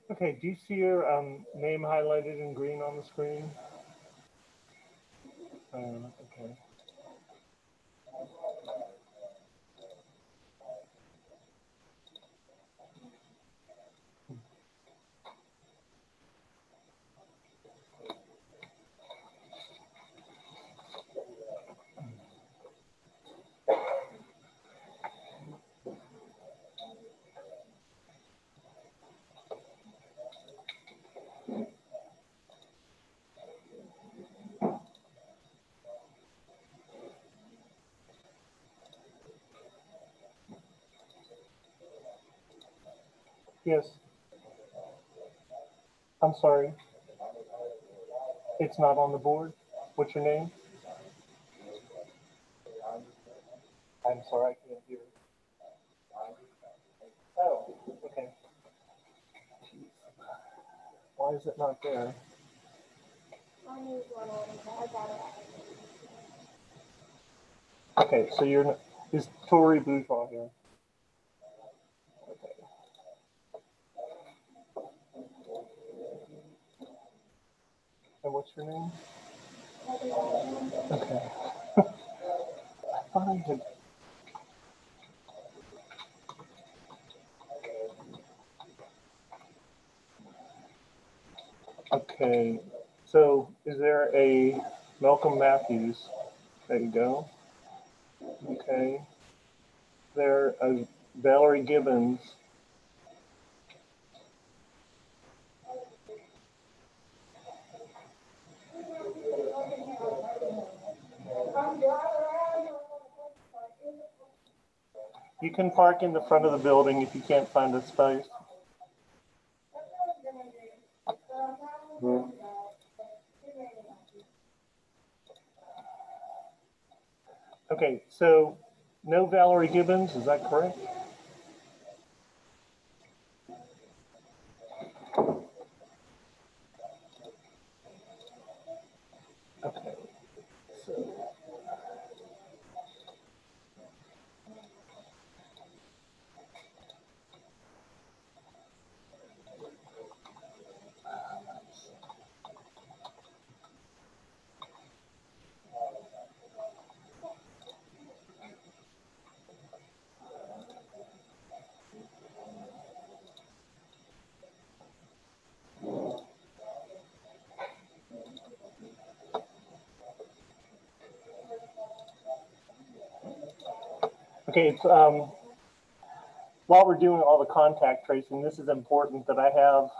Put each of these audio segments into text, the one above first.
Okay, do you see your name highlighted in green on the screen? Okay. Yes. I'm sorry. It's not on the board. What's your name? I'm sorry, I can't hear. Oh, okay. Why is it not there? Okay, so you're is Tori Bouton here? Okay. And what's your name? Okay. I thought I had. Okay. So is there a Malcolm Matthews? There you go. Okay. There a Valerie Gibbons. You can park in the front of the building if you can't find a space. Okay, so no Valerie Gibbons, is that correct? Okay, so okay, it's while we're doing all the contact tracing, this is important that I have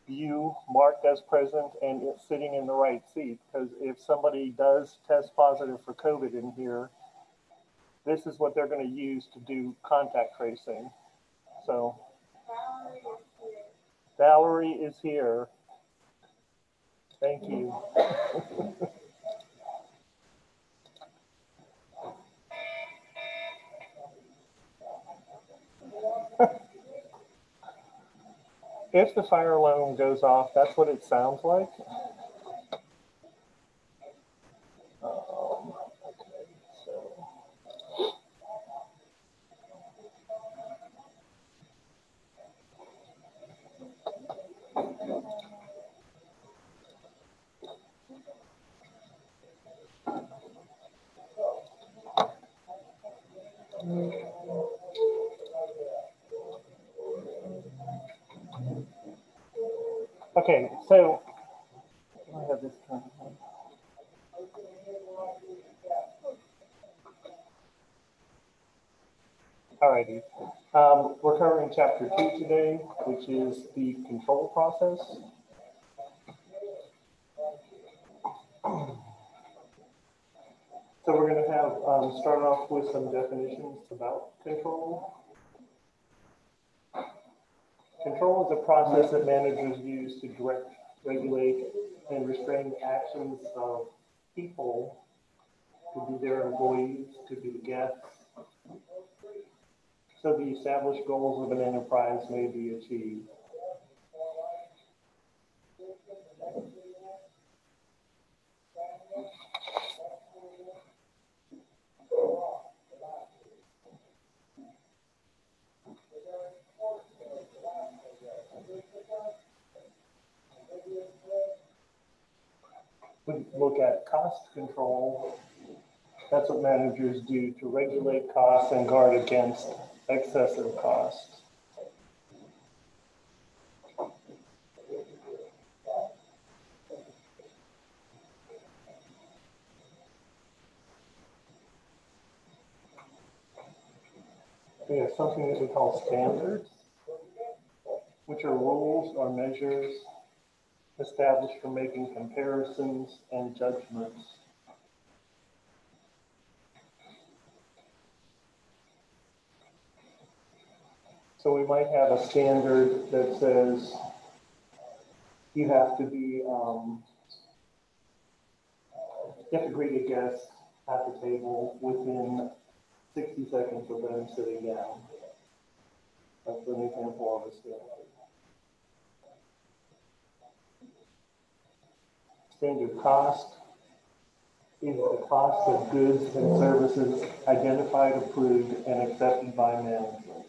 you marked as present and it's sitting in the right seat. Because if somebody does test positive for COVID in here, this is what they're going to use to do contact tracing. So Valerie is here. Thank you. If the fire alarm goes off, that's what it sounds like. Okay, so. Okay, so I have this turned on. Alrighty. We're covering chapter 2 today, which is the control process. So we're going to have start off with some definitions about control. Control is a process that managers use to direct, regulate, and restrain the actions of people. Could be their employees, could be guests. So the established goals of an enterprise may be achieved. We look at cost control. That's what managers do to regulate costs and guard against excessive costs. We have something that we call standards, which are rules or measures established for making comparisons and judgments. So we might have a standard that says you have to be, you have to greet a guest at the table within 60 seconds of them sitting down. That's an example of a standard. Standard cost is the cost of goods and services identified, approved, and accepted by management.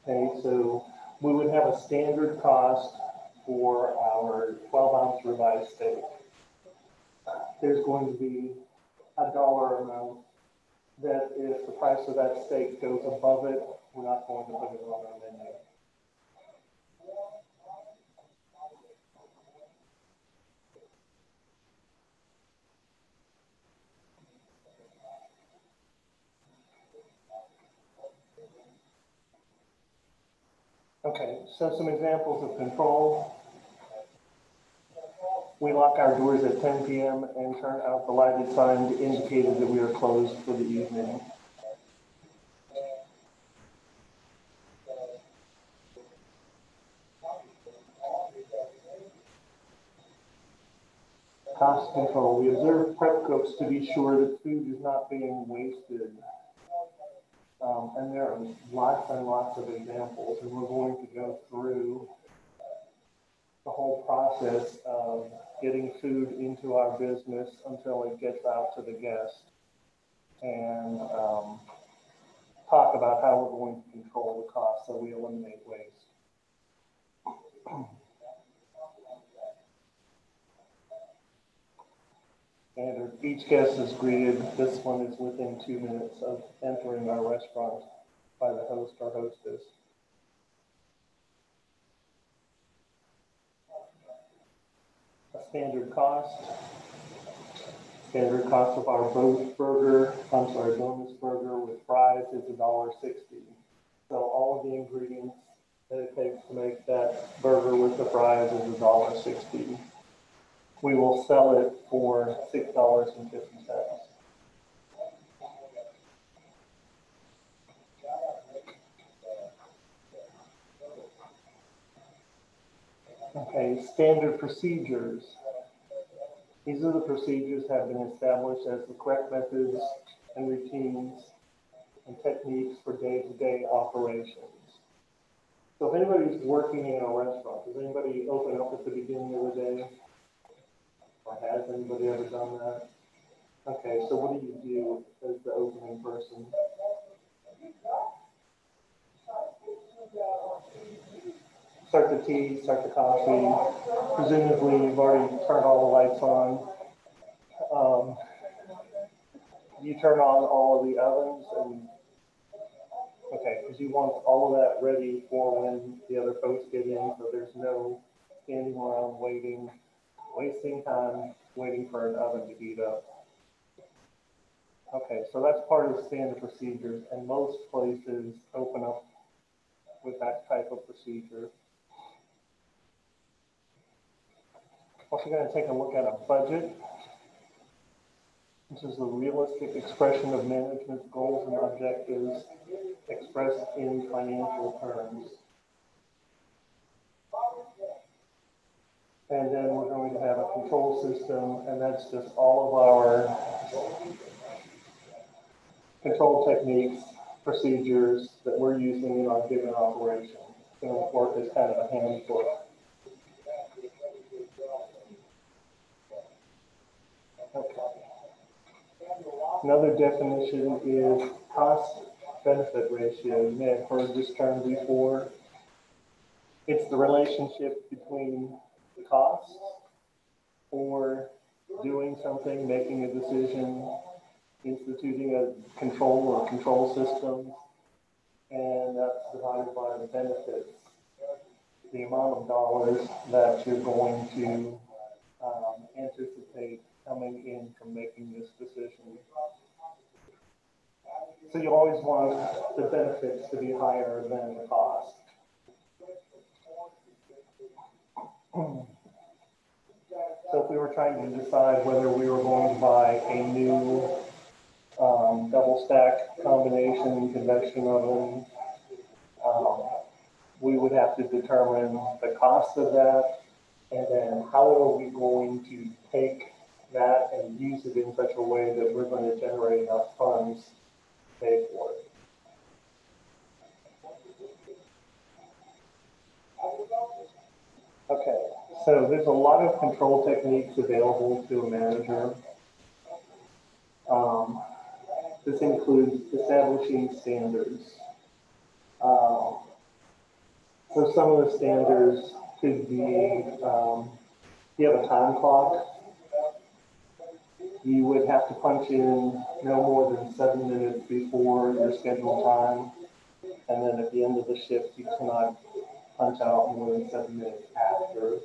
Okay, so we would have a standard cost for our 12-ounce ribeye steak. There's going to be a dollar amount that if the price of that steak goes above it, we're not going to put it on our menu. Okay, so some examples of control. We lock our doors at 10 p.m. and turn out the lighted sign indicated that we are closed for the evening. Cost control. We observe prep cooks to be sure that food is not being wasted. And there are lots and lots of examples, and we're going to go through the whole process of getting food into our business until it gets out to the guest, and talk about how we're going to control the cost so we eliminate waste. And each guest is greeted. This one is within 2 minutes of entering our restaurant by the host or hostess. A standard cost. Standard cost of our bonus burger with fries is $1.60. So all of the ingredients that it takes to make that burger with the fries is $1.60. We will sell it for $6.50. Okay, standard procedures. These are the procedures that have been established as the correct methods and routines and techniques for day-to-day operations. So if anybody's working in a restaurant, does anybody open up at the beginning of the day? Or has anybody ever done that? Okay, so what do you do as the opening person? Start the tea, start the coffee. Presumably you've already turned all the lights on. You turn on all of the ovens and okay, because you want all of that ready for when the other folks get in, so there's no standing around waiting, wasting time, waiting for an oven to heat up. Okay, so that's part of the standard procedures, and most places open up with that type of procedure. Also going to take a look at a budget. This is a realistic expression of management's goals and objectives expressed in financial terms. And then we're going to have a control system, and that's just all of our control techniques, procedures that we're using in our given operation. It's going to work as kind of a handbook. Okay. Another definition is cost-benefit ratio. You may have heard this term before. It's the relationship between the costs for doing something, making a decision, instituting a control or control system, and that's divided by the benefits, the amount of dollars that you're going to anticipate coming in from making this decision. So you always want the benefits to be higher than the cost. So if we were trying to decide whether we were going to buy a new double stack combination convection oven, we would have to determine the cost of that, and then how are we going to take that and use it in such a way that we're going to generate enough funds to pay for it. Okay, so there's a lot of control techniques available to a manager. This includes establishing standards. So some of the standards could be, you have a time clock. You would have to punch in no more than 7 minutes before your scheduled time. And then at the end of the shift, you cannot punch out more than 7 minutes after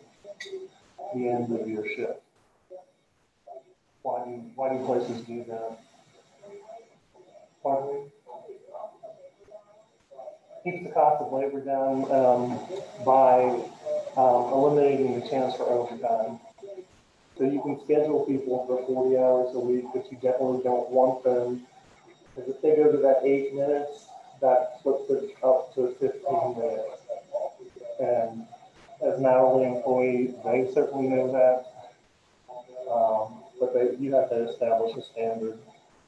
the end of your shift. Why do places do that? Pardon me? Keeps the cost of labor down by eliminating the chance for overtime. So you can schedule people for 40 hours a week, but you definitely don't want them, because if they go to that 8 minutes, that flips it up to 15 minutes. And as an hourly employee, they certainly know that, but you have to establish a standard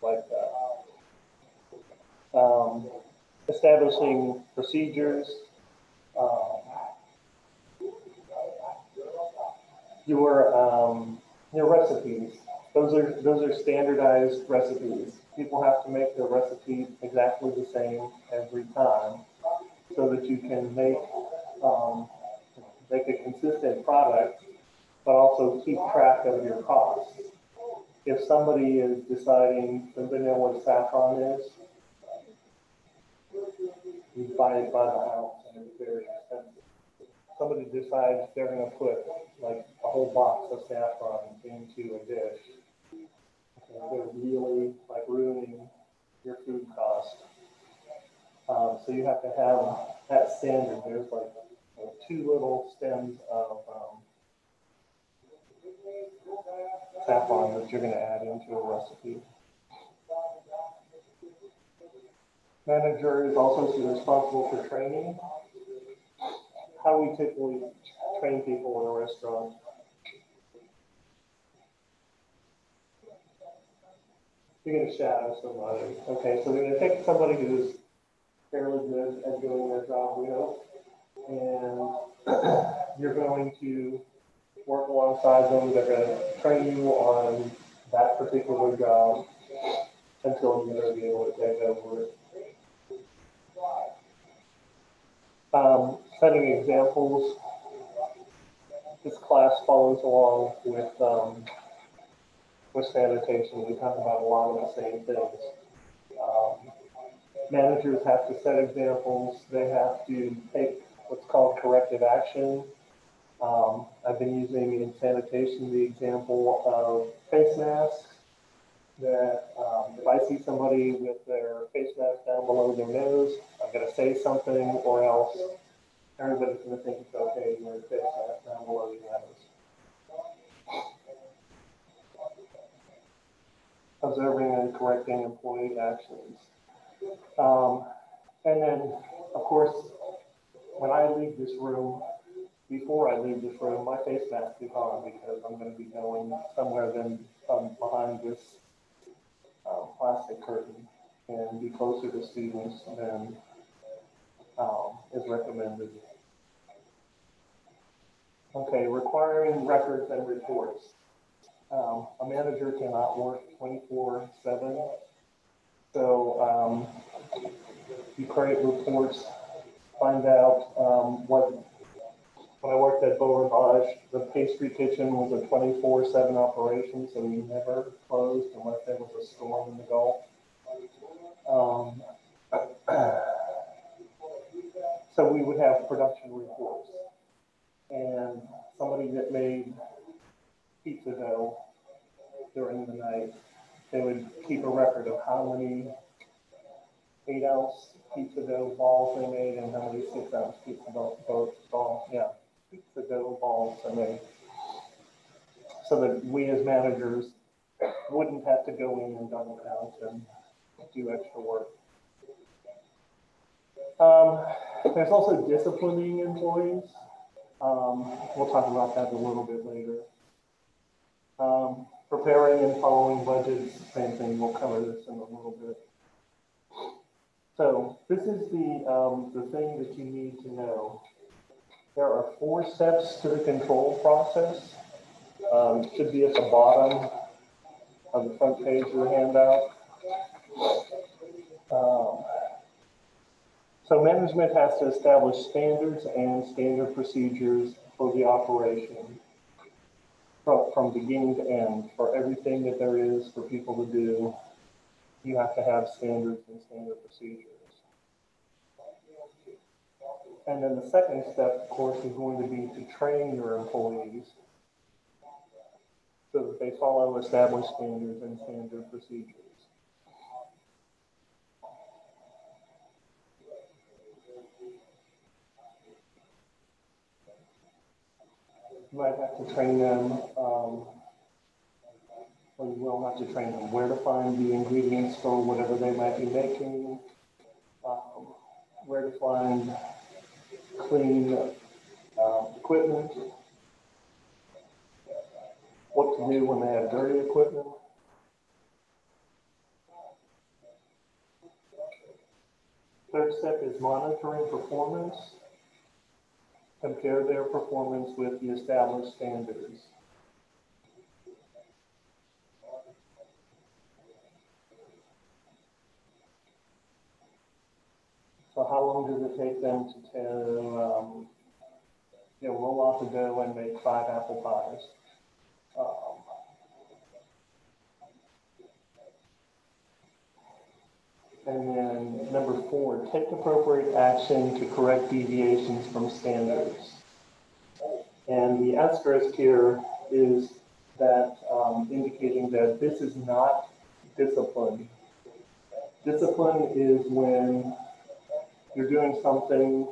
like that. Establishing procedures, your recipes. Those are standardized recipes. People have to make their recipe exactly the same every time, so that you can make a consistent product, but also keep track of your costs. If somebody is deciding, does anybody know what saffron is? You buy it by the ounce, and it's very expensive. Somebody decides they're going to put like a whole box of saffron into a dish. They're really like ruining your food cost. So you have to have at standard, there's like two little stems of saffron that you're going to add into a recipe. Manager is also responsible for training. How we typically train people in a restaurant. You're going to shadow somebody. Okay, so we're going to take somebody who's fairly good at doing their job, we hope, and you're going to work alongside them. They're going to train you on that particular job until you're going to be able to take over it. Setting examples. This class follows along with sanitation. We talk about a lot of the same things. Managers have to set examples. They have to take what's called corrective action. I've been using in sanitation the example of face masks. That if I see somebody with their face mask down below their nose, I'm going to say something, or else everybody's going to think it's okay to wear a face mask down below your nose. Observing and correcting employee actions. And then, of course, when I leave this room, before I leave this room, my face mask is on because I'm going to be going somewhere then behind this plastic curtain and be closer to students than is recommended. Okay, requiring records and reports. A manager cannot work 24/7, so you create reports, find out when I worked at Beau Rivage, the pastry kitchen was a 24/7 operation, so we never closed unless there was a storm in the Gulf. So we would have production reports, and somebody that made pizza dough during the night, they would keep a record of how many 8-ounce pizza dough balls they made and how many 6-ounce pizza dough balls they made, so that we as managers wouldn't have to go in and double count and do extra work. There's also disciplining employees. We'll talk about that a little bit later. Preparing and following budgets, same thing. We'll cover this in a little bit. So this is the thing that you need to know. There are 4 steps to the control process. It should be at the bottom of the front page of the handout. So management has to establish standards and standard procedures for the operation from beginning to end. For everything that there is for people to do, you have to have standards and standard procedures. And then the second step, of course, is going to be to train your employees so that they follow established standards and standard procedures. You might have to train them, or you will have to train them where to find the ingredients for whatever they might be making, where to find clean equipment, what to do when they have dirty equipment. Third step is monitoring performance. Compare their performance with the established standards. So how long does it take them to roll off the dough and make 5 apple pies? And then number 4, take appropriate action to correct deviations from standards. And the asterisk here is that indicating that this is not discipline. Discipline is when you're doing something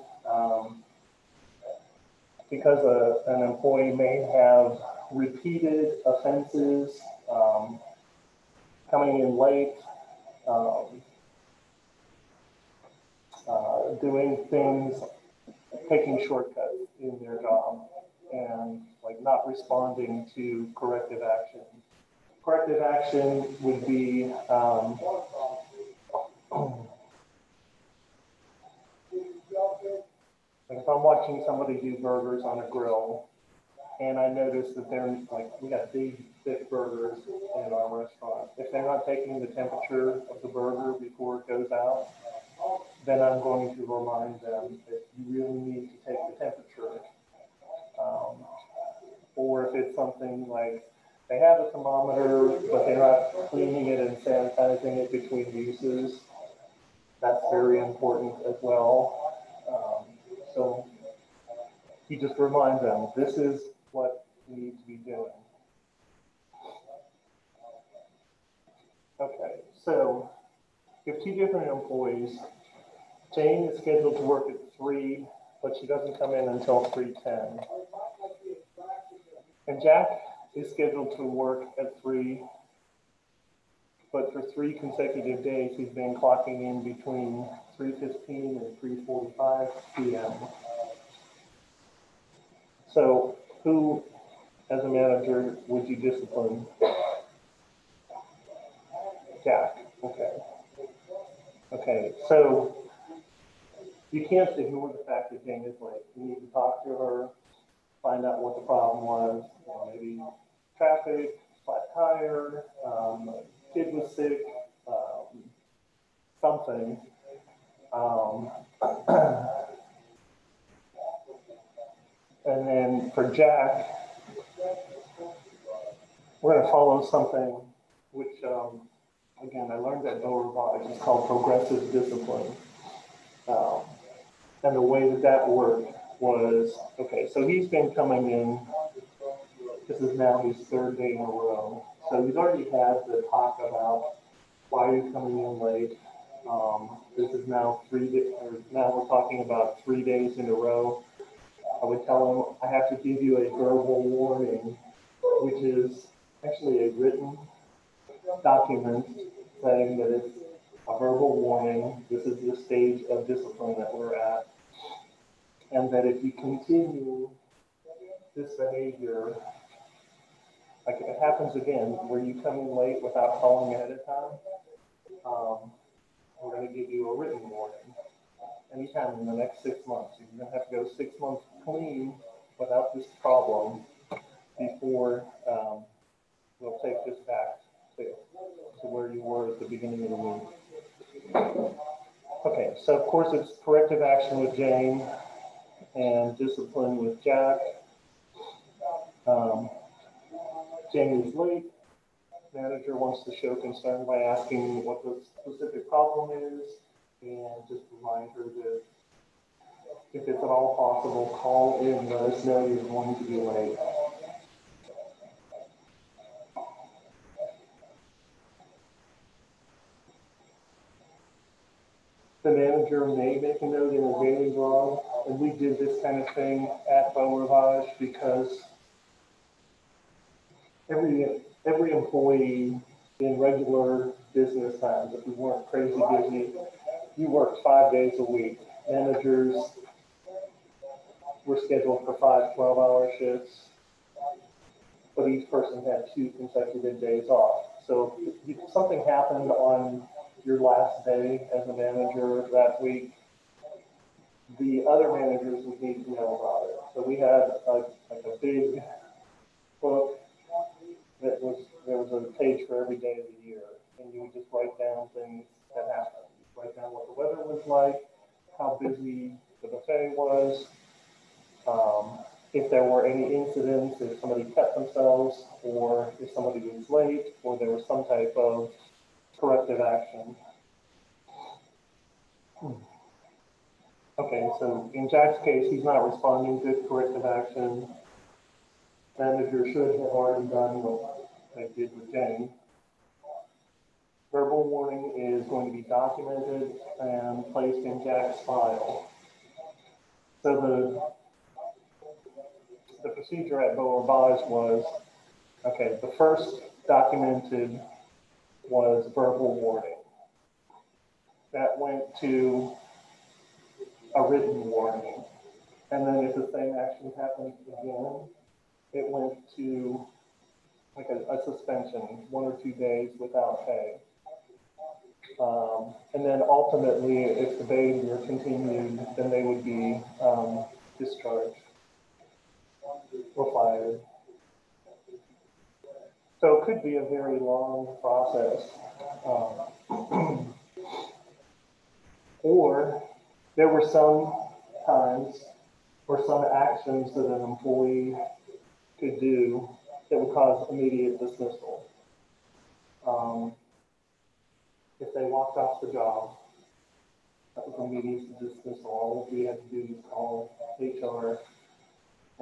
because an employee may have repeated offenses, coming in late, doing things, taking shortcuts in their job, and like not responding to corrective action. Corrective action would be like if I'm watching somebody do burgers on a grill, and I notice that they're like, we got big, thick burgers in our restaurant. If they're not taking the temperature of the burger before it goes out, then I'm going to remind them that you really need to take the temperature. Or if it's something like they have a thermometer, but they're not cleaning it and sanitizing it between uses, that's very important as well. So you just remind them, this is what you need to be doing. Okay, so we have two different employees. Jane is scheduled to work at 3, but she doesn't come in until 3:10. And Jack is scheduled to work at 3, but for 3 consecutive days, he's been clocking in between 3:15 and 3:45 p.m. So who, as a manager, would you discipline? Jack, okay. Okay, so you can't ignore the fact that Jane is late. You need to talk to her, find out what the problem was, maybe traffic, flat tire, kid was sick, something. And then for Jack, we're going to follow something which, again, I learned at Beau Rivage. It's called progressive discipline. And the way that worked was, okay, so he's been coming in, this is now his 3rd day in a row. So he's already had the talk about why he's coming in late. This is now 3 days, or now we're talking about 3 days in a row. I would tell him, I have to give you a verbal warning, which is actually a written document saying that it's a verbal warning. This is the stage of discipline that we're at. And that if you continue this behavior, like if it happens again, where you come in late without calling ahead of time, we're going to give you a written warning. Anytime in the next 6 months, you're going to have to go 6 months clean without this problem before we'll take this back to where you were at the beginning of the week. Okay, so of course it's corrective action with Jane and discipline with Jack. Jane is late. Manager wants to show concern by asking what the specific problem is and just remind her that if it's at all possible, call in, let us know you're going to be late. The manager may make a note in a daily log, and we did this kind of thing at Beau Rivage because every employee in regular business times, if we weren't crazy busy, you worked 5 days a week. Managers were scheduled for 5 12-hour shifts, but each person had 2 consecutive days off. So if something happened on your last day as a manager that week, the other managers would need to know about it. So we had like a big book that there was a page for every day of the year, and you would just write down things that happened. You'd write down what the weather was like, how busy the buffet was, if there were any incidents, if somebody cut themselves, or if somebody was late, or there was some type of corrective action. Okay, so in Jack's case, he's not responding to corrective action. Manager should have already done what they did with Jane. Verbal warning is going to be documented and placed in Jack's file. So the procedure at Beau Rivage was, okay, the first documented was verbal warning. That went to a written warning. And then if the same action happened again, it went to like a suspension, 1 or 2 days without pay. And then ultimately, if the behavior continued, then they would be discharged or fired. So it could be a very long process. Or there were some times or some actions that an employee could do that would cause immediate dismissal. If they walked off the job, that was immediate dismissal. All we had to do was call HR,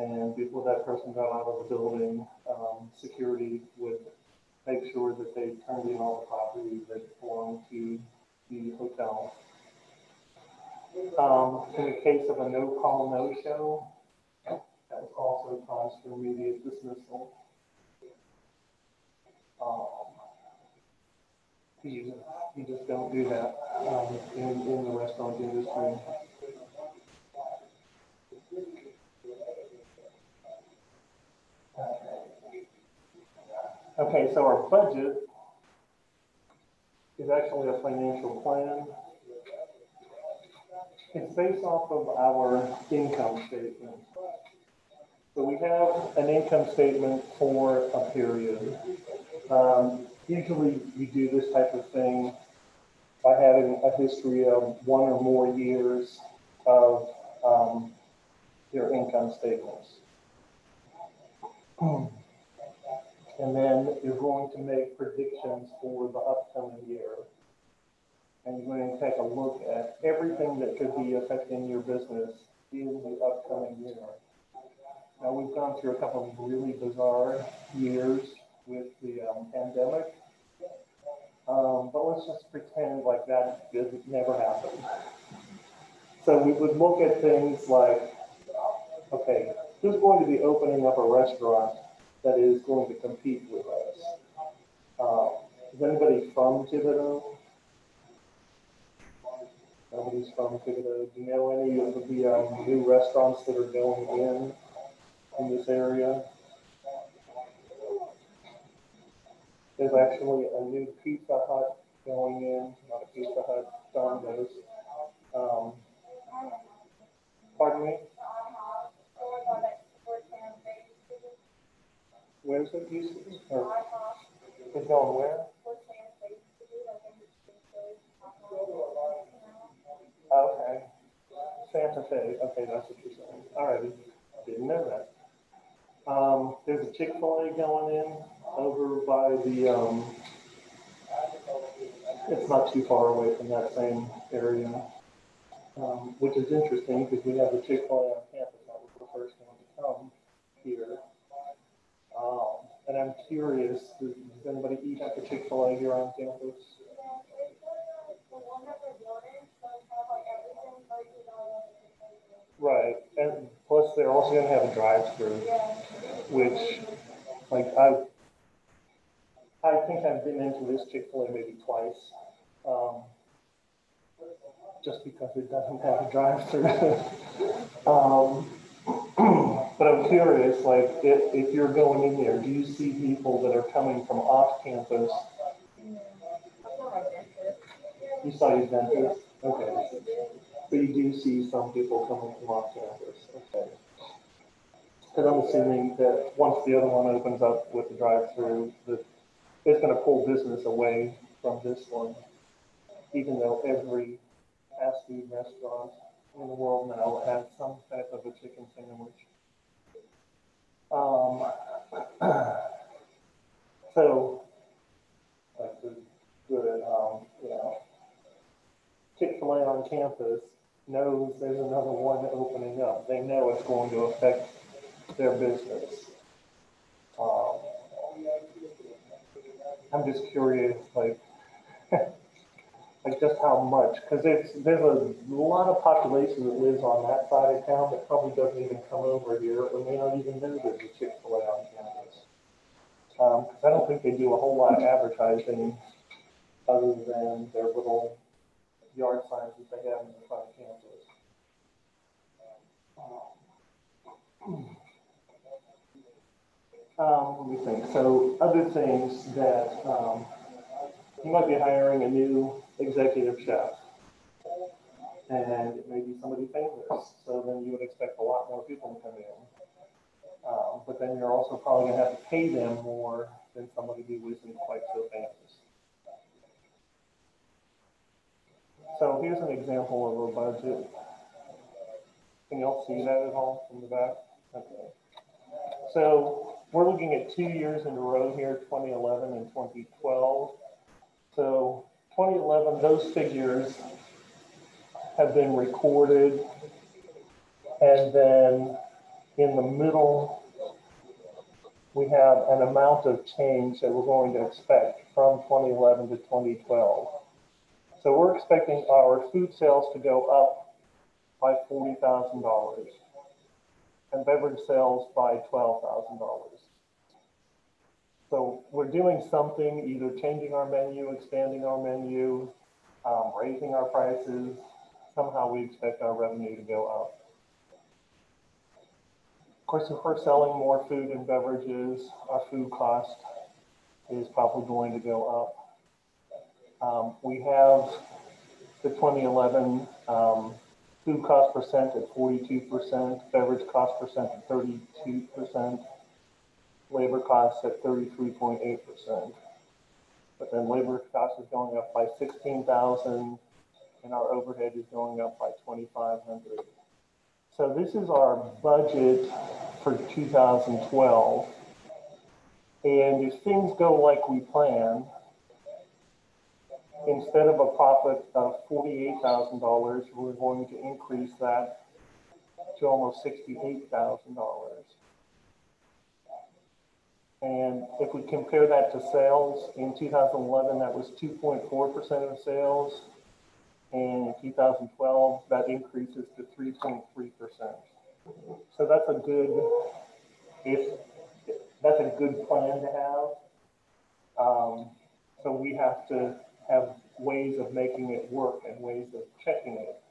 and before that person got out of the building, security would make sure that they turned in all the property that belonged to the hotel. In the case of a no-call, no-show, that was also cause for immediate dismissal. You just don't do that in the restaurant industry. Okay, so our budget is actually a financial plan. It's based off of our income statement. So we have an income statement for a period. Usually you do this type of thing by having a history of 1 or more years of your income statements. And then you're going to make predictions for the upcoming year. And you're going to take a look at everything that could be affecting your business in the upcoming year. Now, we've gone through a couple of really bizarre years with the pandemic, but let's just pretend like that never happened. So we would look at things like, okay, who's going to be opening up a restaurant that is going to compete with us? Is anybody from Thibodeau? Nobody's from Thibodeau. Do you know any of the new restaurants that are going in this area? There's actually a new Pizza Hut going in, not a Pizza Hut, Domino's. Pardon me? Where's it used to be? Or it's going where? Okay. Santa Fe. Okay, that's what you're saying. All righty. Didn't know that. There's a Chick-fil-A going in over by the, it's not too far away from that same area, which is interesting because we have the Chick-fil-A on campus. That was the first one to come here. And I'm curious, does anybody eat at the Chick-fil-A here on campus? Right, and plus they're also going to have a drive-through, which, like, I think I've been into this Chick-fil-A maybe twice, just because it doesn't have a drive-through. But I'm curious, like, if you're going in there, do you see people that are coming from off campus? You saw your dentist? Okay. But you do see some people coming from off campus. Okay. Because I'm assuming that once the other one opens up with the drive-through, that it's going to pull business away from this one, even though every fast food restaurant in the world now has some type of a chicken sandwich. So, like the good, Chick-fil-A on campus knows there's another one opening up. They know it's going to affect their business. I'm just curious, like, like just how much, because there's a lot of population that lives on that side of town that probably doesn't even come over here or may not even know there's a Chick-fil-A on campus. Because I don't think they do a whole lot of advertising other than their little yard signs that they have in the front of campus. Let me think. So other things that you might be hiring a new executive chef, and it may be somebody famous. So then you would expect a lot more people to come in. But then you're also probably going to have to pay them more than somebody who isn't quite so famous. So here's an example of a budget. Can y'all see that at all from the back? Okay. So we're looking at 2 years in a row here, 2011 and 2012. So 2011, those figures have been recorded, and then in the middle, we have an amount of change that we're going to expect from 2011 to 2012. So we're expecting our food sales to go up by $40,000 and beverage sales by $12,000. So we're doing something, either changing our menu, expanding our menu, raising our prices. Somehow we expect our revenue to go up. Of course, if we're selling more food and beverages, our food cost is probably going to go up. We have the 2011 food cost percent at 42%, beverage cost percent at 32%, labor costs at 33.8%. But then labor cost is going up by $16,000, and our overhead is going up by $2,500. So this is our budget for 2012. And if things go like we plan, instead of a profit of $48,000, we're going to increase that to almost $68,000. And if we compare that to sales, in 2011, that was 2.4% of sales. And in 2012, that increases to 3.3%. So that's a good plan to have. So we have to have ways of making it work and ways of checking it.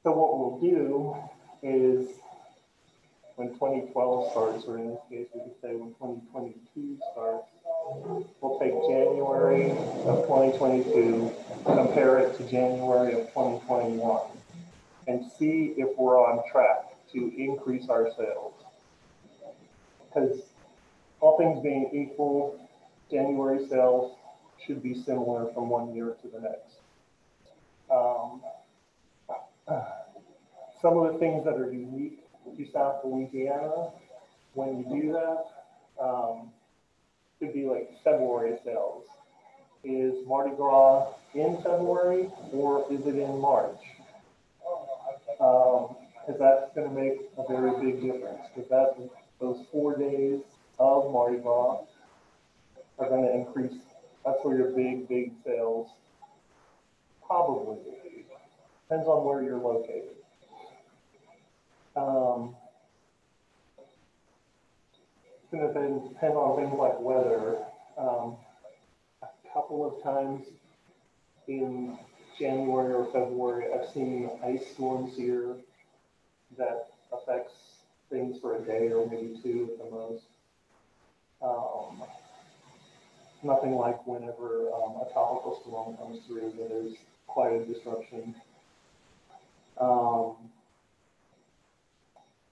So what we'll do is, when 2012 starts, or in this case, we could say when 2022 starts, we'll take January of 2022, compare it to January of 2021, and see if we're on track to increase our sales. Because all things being equal, January sales should be similar from one year to the next. Some of the things that are unique to South Louisiana, when you do that, could be like February sales. Is Mardi Gras in February or is it in March? Because that's going to make a very big difference. Because those 4 days of Mardi Gras are going to increase. That's where your big sales probably will be. Depends on where you're located. It's going to depend on things like weather. A couple of times in January or February, I've seen ice storms here that affects things for a day or maybe two at the most. Nothing like whenever a tropical storm comes through, there's quite a disruption.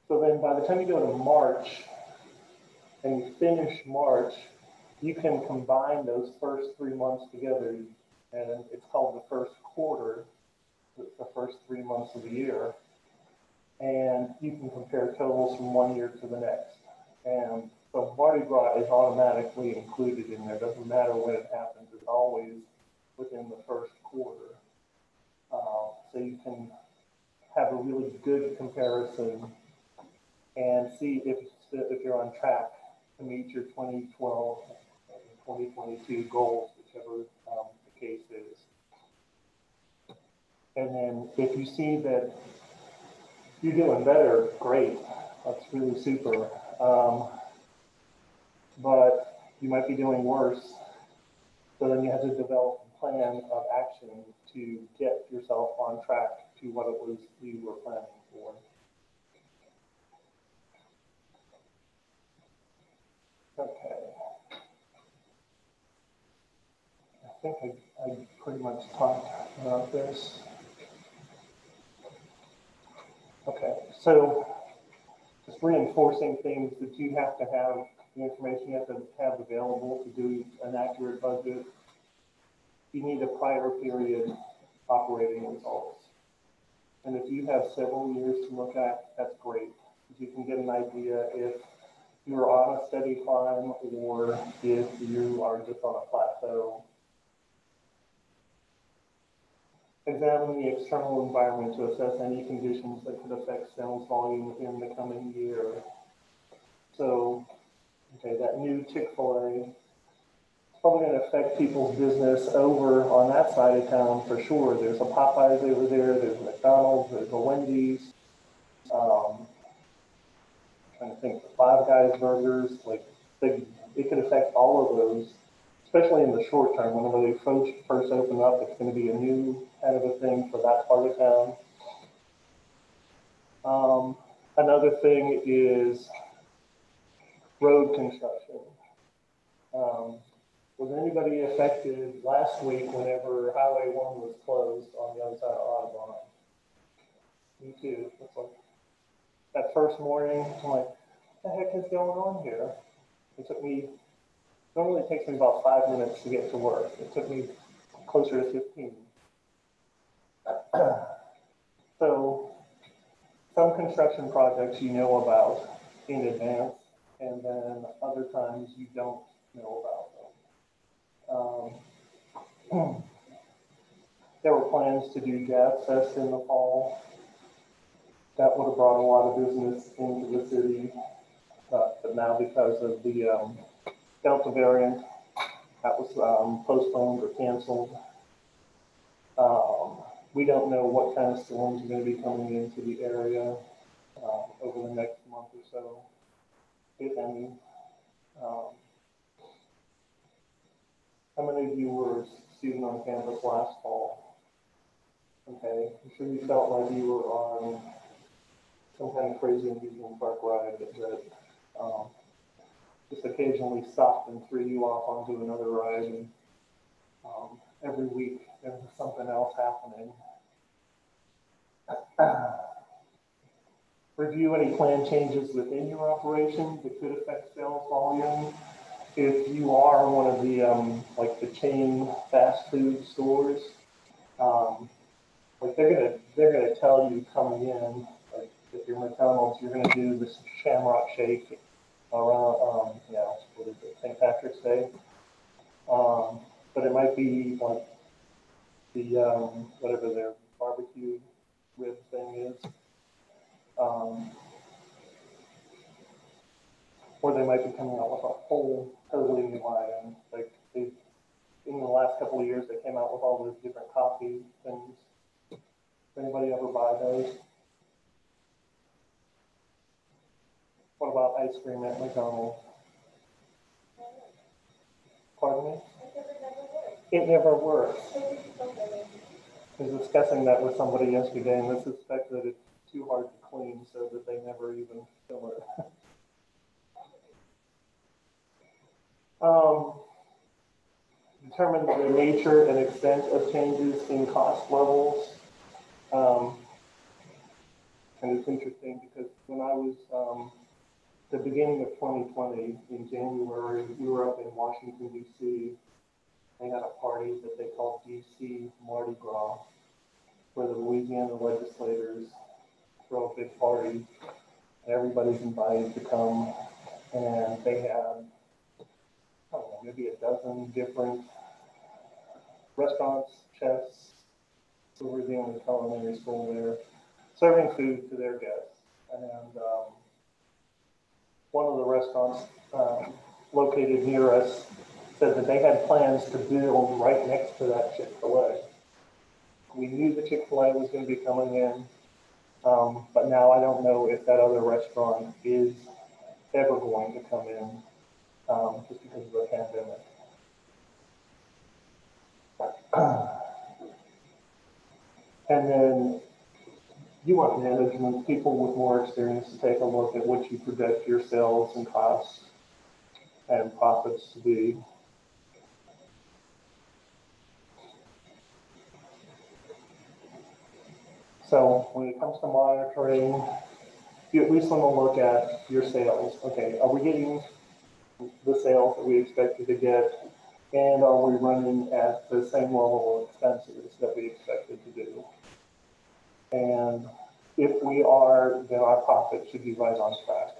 So then by the time you go to March and you finish March, you can combine those first 3 months together, and it's called the first quarter, the first 3 months of the year, and you can compare totals from one year to the next. And so Mardi Gras is automatically included in there. It doesn't matter when it happens. It's always within the first quarter. So you can have a really good comparison and see if you're on track to meet your 2012 and 2022 goals, whichever the case is. And then if you see that you're doing better, great. That's really super. But you might be doing worse. So then you have to develop a plan of action to get yourself on track to what it was you were planning for. Okay. I think I pretty much talked about this. Okay, so just reinforcing things that you have to have, the information you have to have available to do an accurate budget. You need a prior period operating results. And if you have several years to look at, that's great. You can get an idea if you're on a steady climb or if you are just on a plateau. Examine the external environment to assess any conditions that could affect sales volume in the coming year. So, okay, that new Chick-fil-A is probably going to affect people's business over on that side of town for sure. There's a Popeyes over there, there's a McDonald's, there's a Wendy's. Trying to think, the Five Guys burgers, like it could affect all of those, especially in the short term. Whenever they first open up, it's going to be a new kind of a thing for that part of town. Another thing is road construction. Was anybody affected last week whenever Highway 1 was closed on the other side of Audubon? Me too. It's like that first morning, I'm like, what the heck is going on here? It took me, normally it takes me about 5 minutes to get to work. It took me closer to 15. So some construction projects you know about in advance, and then other times you don't know about them. There were plans to do Jazz Fest in the fall. That would have brought a lot of business into the city, but now because of the Delta variant, that was postponed or canceled. We don't know what kind of storms are going to be coming into the area over the next month or so, if any. How many of you were a student on campus last fall? Okay, I'm sure you felt like you were on some kind of crazy amusement park ride that just occasionally stopped and threw you off onto another ride, and every week there was something else happening. Review any plan changes within your operation that could affect sales volume. If you are one of the like the chain fast food stores, like they're gonna tell you coming in, like if you're McDonald's, you're gonna do this Shamrock Shake around what is it, St. Patrick's Day. But it might be like the whatever their barbecue rib thing is. Or they might be coming out with a whole totally new item. Like in the last couple of years, they came out with all those different coffee things. Does anybody ever buy those? What about ice cream at McDonald's? Pardon me? It never works. I was discussing that with somebody yesterday, and they suspect that it's too hard to clean, so that they never even fill it. Determine the nature and extent of changes in cost levels. And it's interesting because when I was the beginning of 2020 in January, we were up in Washington, D.C. They had a party that they called D.C. Mardi Gras, where the Louisiana legislators throw a big party. Everybody's invited to come, and they had, I don't know, maybe a dozen different restaurants, chefs, who were the only culinary school there, serving food to their guests. And one of the restaurants located near us said that they had plans to build right next to that Chick-fil-A. We knew the Chick-fil-A was going to be coming in, but now I don't know if that other restaurant is ever going to come in, just because of the pandemic. And then you want management, people with more experience to take a look at what you project your sales and costs and profits to be. So when it comes to monitoring, you at least want to look at your sales. Okay, are we getting the sales that we expected to get? And are we running at the same level of expenses that we expected to do? And if we are, then our profit should be right on track.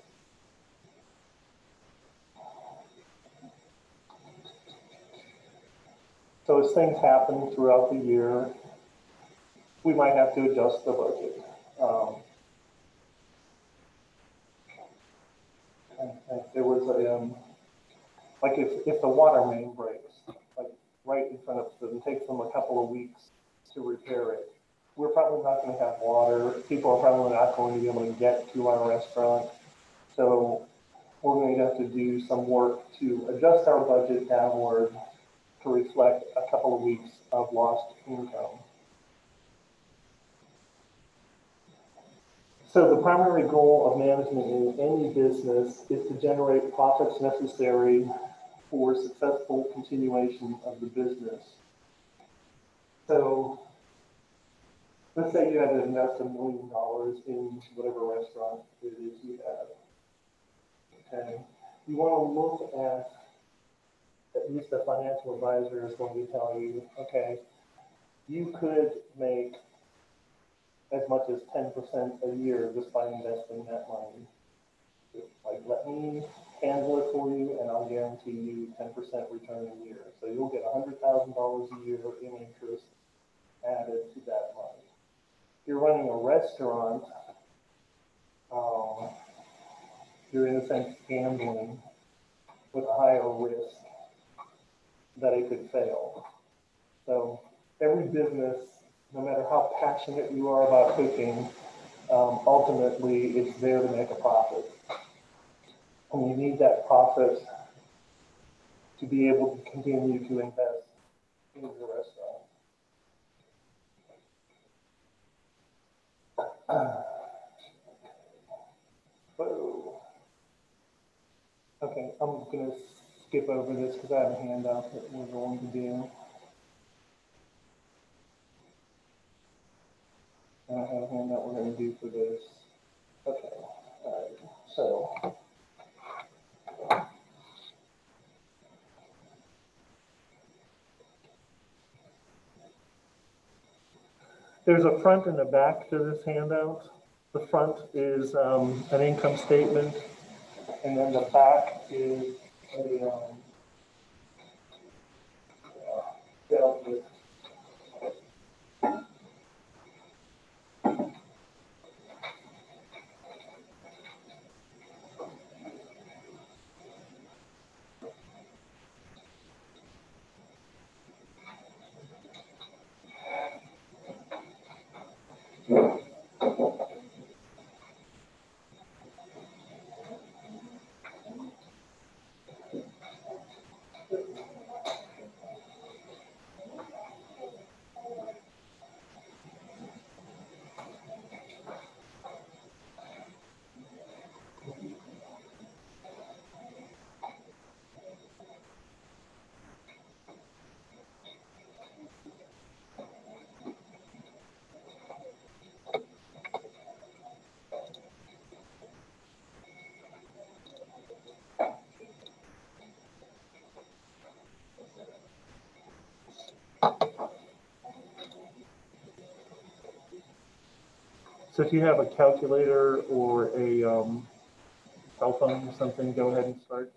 So as things happen throughout the year, we might have to adjust the budget. And there was a, like if the water main breaks, like right in front of them, it takes them a couple of weeks to repair it. We're probably not going to have water. People are probably not going to be able to get to our restaurant. So we're going to have to do some work to adjust our budget downward to reflect a couple of weeks of lost income. So the primary goal of management in any business is to generate profits necessary for successful continuation of the business. So let's say you had to invest $1 million in whatever restaurant it is you have. Okay, you want to look at least a financial advisor is going to tell you, okay, you could make as much as 10% a year just by investing that money. Like, let me handle it for you, and I'll guarantee you 10% return a year. So you'll get $100,000 a year in interest added to that money. If you're running a restaurant, you're in a sense gambling with a higher risk that it could fail. So every business, no matter how passionate you are about cooking, ultimately it's there to make a profit. And you need that profit to be able to continue to invest in the restaurant. Whoa. Okay, I'm going to skip over this because I have a handout that we're going to do. And I have a handout we're going to do for this. Okay, all right, so. There's a front and a back to this handout. The front is an income statement, and then the back is a sales list. So if you have a calculator or a cell phone or something, go ahead and start.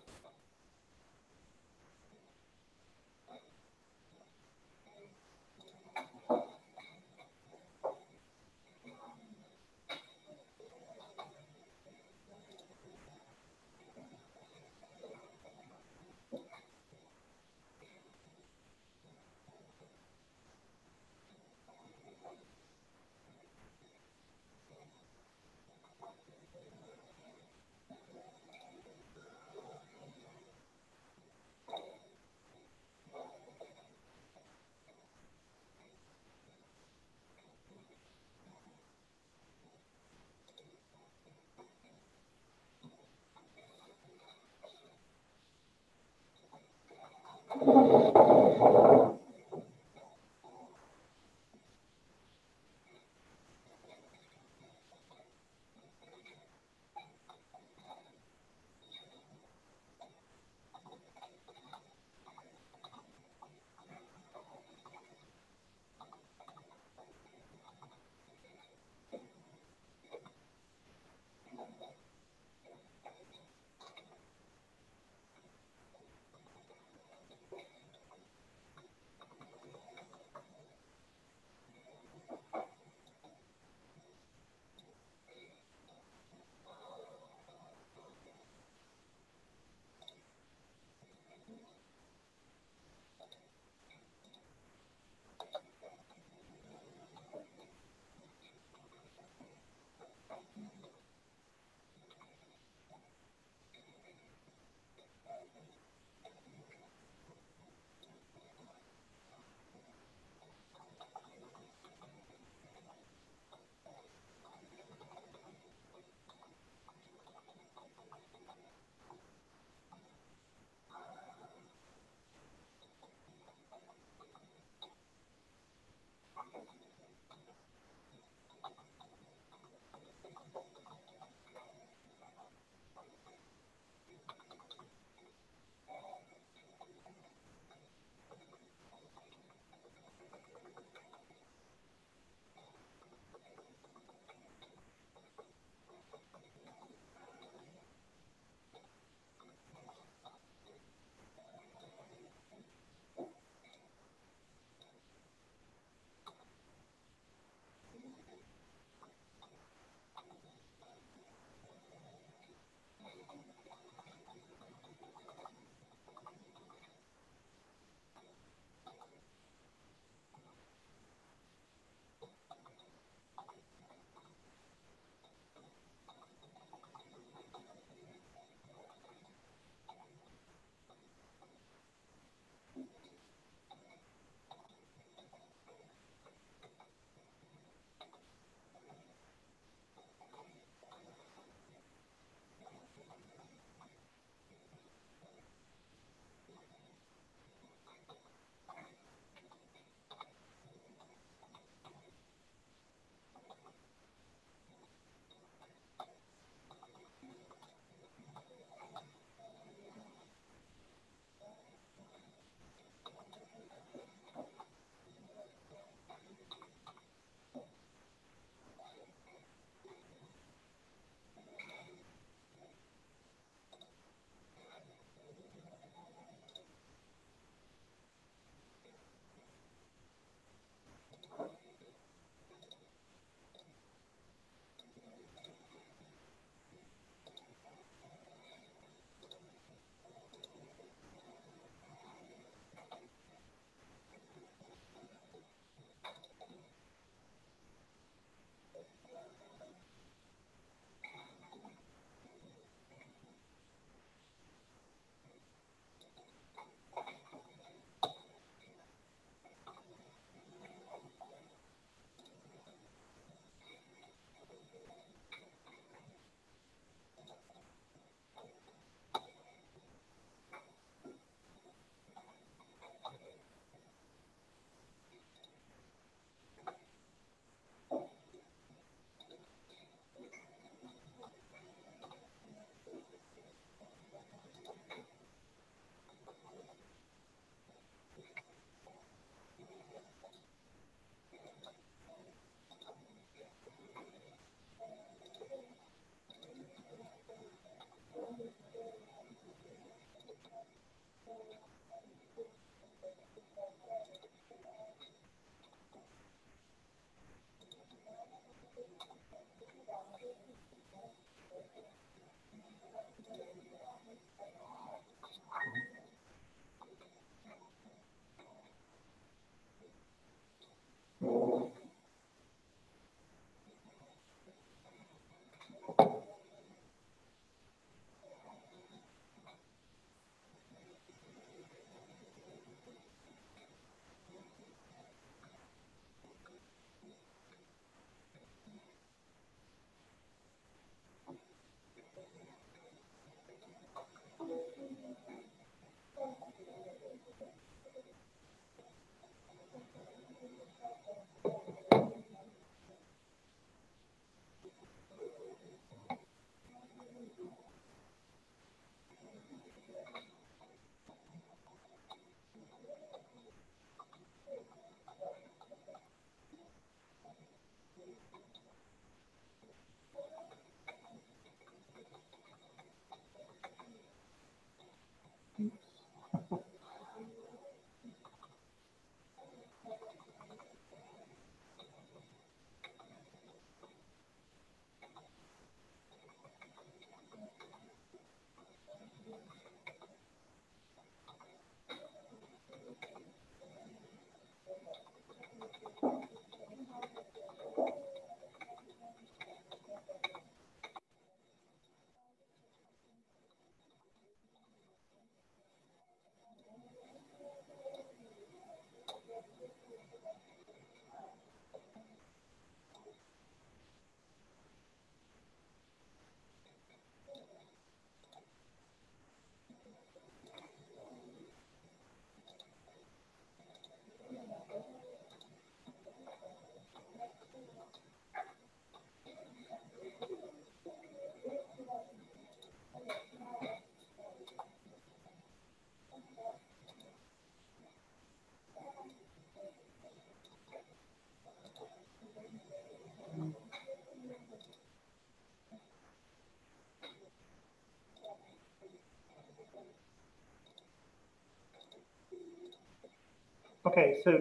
Okay, so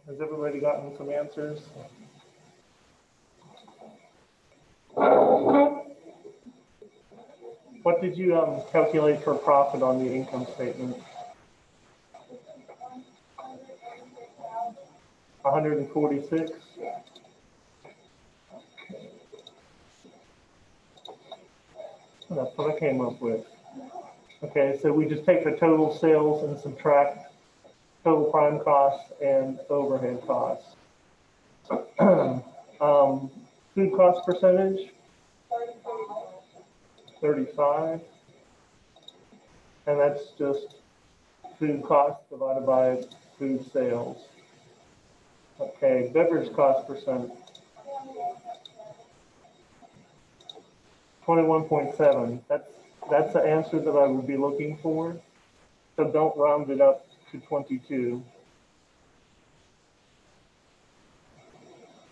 has everybody gotten some answers? What did you calculate for profit on the income statement? 146? That's what I came up with. Okay, so we just take the total sales and subtract total prime costs and overhead costs. Food cost percentage? 35. And that's just food cost divided by food sales. Okay, beverage cost percent. 21.7. That's the answer that I would be looking for. So don't round it up to 22.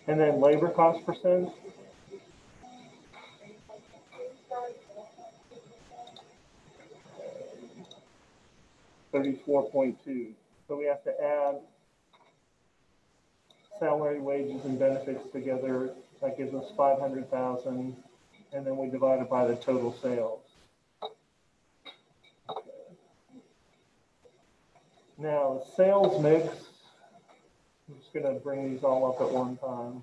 And then labor cost percent. 34.2. So we have to add salary, wages, and benefits together. That gives us 500,000, and then we divide it by the total sales. Now, sales mix, I'm just going to bring these all up at one time.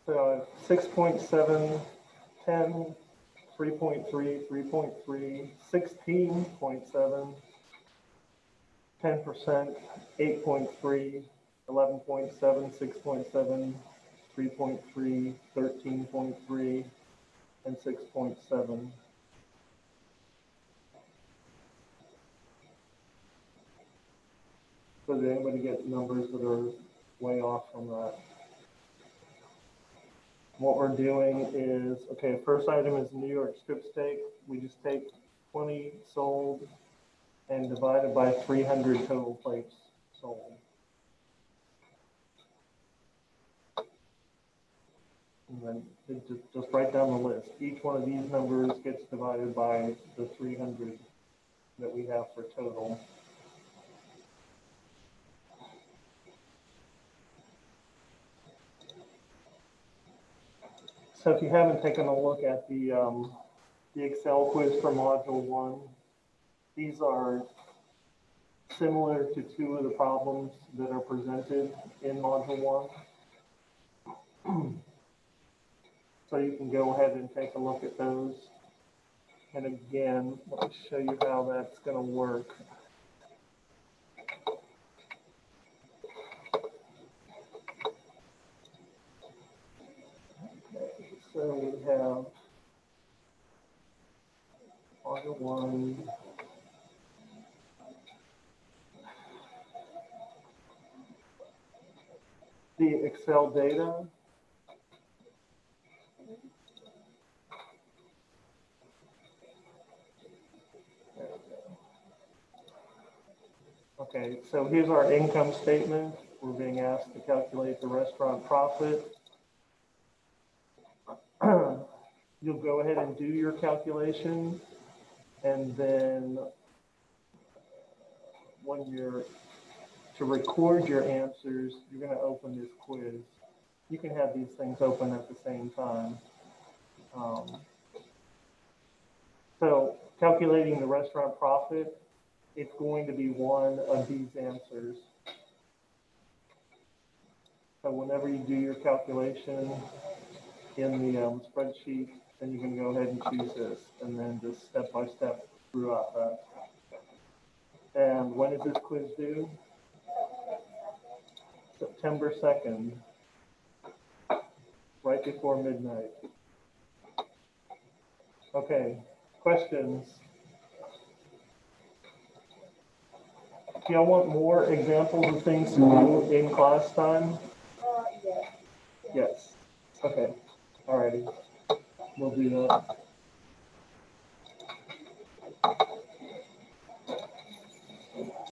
So 6.7, 10, 3.3, 3.3, 16.7, 10%, 8.3, 11.7, 6.7, 3.3, 13.3, and 6.7. So did anybody get numbers that are way off from that? What we're doing is, okay, first item is New York strip steak. We just take 20 sold and divide it by 300 total plates sold. And then Just write down the list. Each one of these numbers gets divided by the 300 that we have for total. So if you haven't taken a look at the Excel quiz for Module 1, these are similar to two of the problems that are presented in Module 1. So you can go ahead and take a look at those. And again, let me show you how that's going to work. Okay, so we have Module 1. The Excel data. Okay, so here's our income statement. We're being asked to calculate the restaurant profit. You'll go ahead and do your calculation, and then when you're to record your answers, you're going to open this quiz. You can have these things open at the same time. So calculating the restaurant profit, it's going to be one of these answers. So whenever you do your calculation in the spreadsheet, then you can go ahead and choose this, and then just step by step throughout that. And when is this quiz due? September 2nd, right before midnight. Okay, questions? Do y'all want more examples of things to do in class time? Yes. Yes. Okay. Alrighty. We'll do that.